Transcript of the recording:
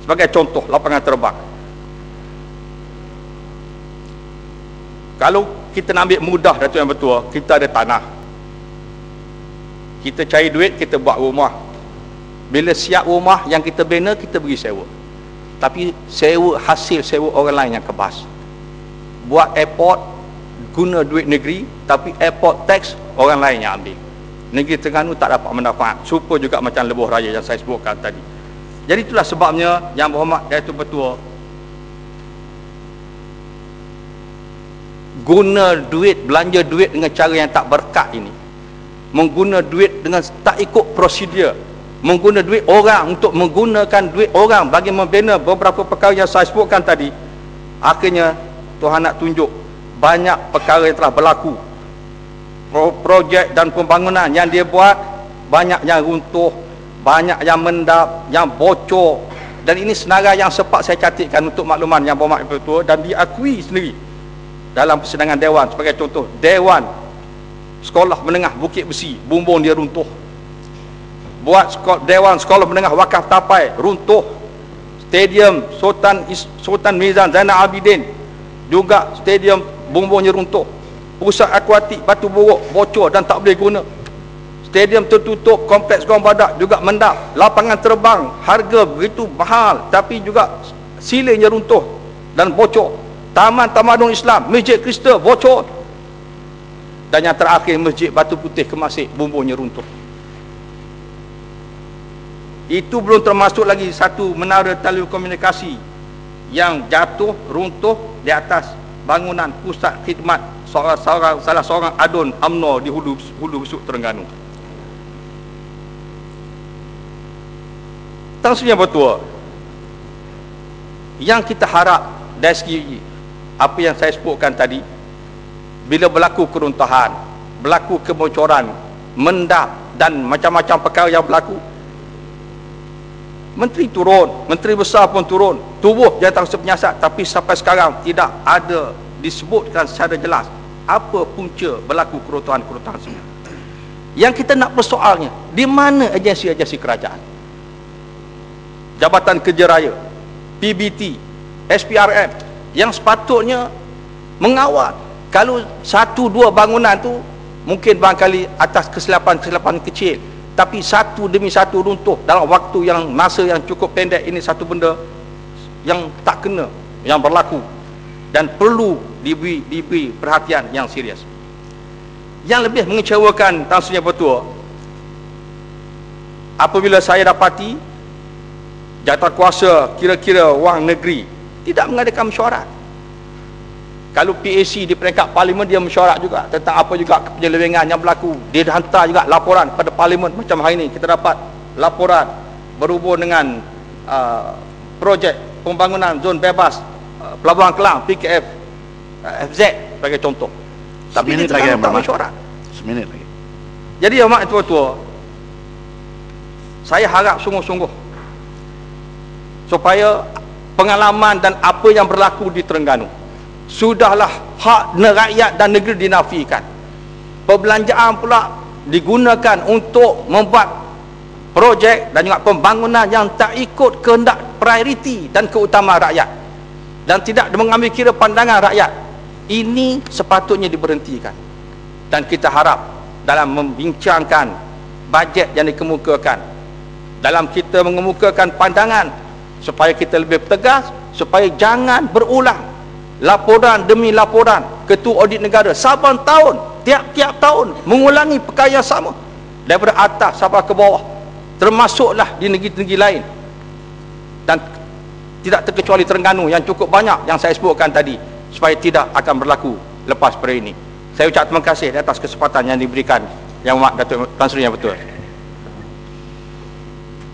Sebagai contoh, lapangan terbang. Kalau kita nak ambil mudah, Datuk Yang Bertuah, kita ada tanah. Kita cari duit, kita buat rumah. Bila siap rumah yang kita bina, kita beri sewa. Tapi sewa, hasil sewa orang lain yang kebas. Buat airport, guna duit negeri, tapi airport tax orang lain yang ambil. Negeri Terengganu tak dapat manfaat. Serupa juga macam Lebuh Raya yang saya sebutkan tadi. Jadi itulah sebabnya Yang Berhormat Datuk Bertuah guna duit, belanja duit dengan cara yang tak berkat ini, mengguna duit dengan tak ikut prosedur, mengguna duit orang untuk menggunakan duit orang bagi membina beberapa perkara yang saya sebutkan tadi. Akhirnya Tuhan nak tunjuk banyak perkara yang telah berlaku, projek dan pembangunan yang dia buat, banyak yang runtuh, banyak yang mendap, yang bocor. Dan ini senarai yang sempat saya catatkan untuk makluman Yang Berhormat Bertuah dan diakui sendiri dalam persidangan Dewan. Sebagai contoh, Dewan Sekolah Menengah Bukit Besi, bumbung dia runtuh. Buat Dewan Sekolah Menengah Wakaf Tapai, runtuh. Stadium Sultan Mizan Zainal Abidin, juga stadium bumbungnya runtuh. Pusat akuatik Batu Buruk bocor dan tak boleh guna. Stadium tertutup, kompleks Gong Badak juga mendap. Lapangan terbang harga begitu mahal tapi juga silingnya runtuh dan bocor. Taman Tamadun Islam, Masjid Kristen bocor. Dan yang terakhir, Masjid Batu Putih Kemasik, bumbungnya runtuh. Itu belum termasuk lagi satu menara telekomunikasi yang jatuh, runtuh di atas bangunan pusat khidmat salah seorang adun UMNO di Hulu Besuk, Terengganu. Tan Sri Yang Bertuah, yang kita harap dari segi apa yang saya sebutkan tadi, bila berlaku keruntuhan, berlaku kebocoran, mendap dan macam-macam perkara yang berlaku, Menteri turun, Menteri Besar pun turun, tubuh Jawatankuasa Penyiasat, tapi sampai sekarang tidak ada disebutkan secara jelas apa punca berlaku keruntuhan-keruntuhan semua. Yang kita nak persoalnya, di mana agensi-agensi kerajaan? Jabatan Kerja Raya, PBT, SPRM, yang sepatutnya mengawal. Kalau satu dua bangunan tu mungkin barangkali atas kesilapan-kesilapan kecil, tapi satu demi satu runtuh dalam waktu yang masa yang cukup pendek, ini satu benda yang tak kena, yang berlaku dan perlu diberi perhatian yang serius. Yang lebih mengecewakan Tan Sri Yang Bertuah, apabila saya dapati jawatankuasa kira-kira wang negeri tidak mengadakan mesyuarat. Kalau PAC di peringkat parlimen, dia mesyuarat juga tentang apa juga penyelewengan yang berlaku. Dia hantar juga laporan pada parlimen. Macam hari ini kita dapat laporan berhubung dengan projek pembangunan zon bebas Pelabuhan Kelang, PKF FZ sebagai contoh. Tapi dia tak mesyuarat. Seminit lagi. Jadi Yang Berhormat Tua-tua, saya harap sungguh-sungguh supaya pengalaman dan apa yang berlaku di Terengganu, sudahlah hak rakyat dan negeri dinafikan. Perbelanjaan pula digunakan untuk membuat projek dan juga pembangunan yang tak ikut kehendak prioriti dan keutamaan rakyat dan tidak mengambil kira pandangan rakyat. Ini sepatutnya diberhentikan. Dan kita harap dalam membincangkan bajet yang dikemukakan, dalam kita mengemukakan pandangan, supaya kita lebih tegas, supaya jangan berulang laporan demi laporan Ketua Audit Negara saban tahun, tiap-tiap tahun mengulangi perkara yang sama daripada atas sampai ke bawah, termasuklah di negeri-negeri lain, dan tidak terkecuali Terengganu yang cukup banyak yang saya sebutkan tadi, supaya tidak akan berlaku lepas pada ini. Saya ucap terima kasih atas kesempatan yang diberikan Yang Berhormat Datuk Tan Sri Yang Bertuah.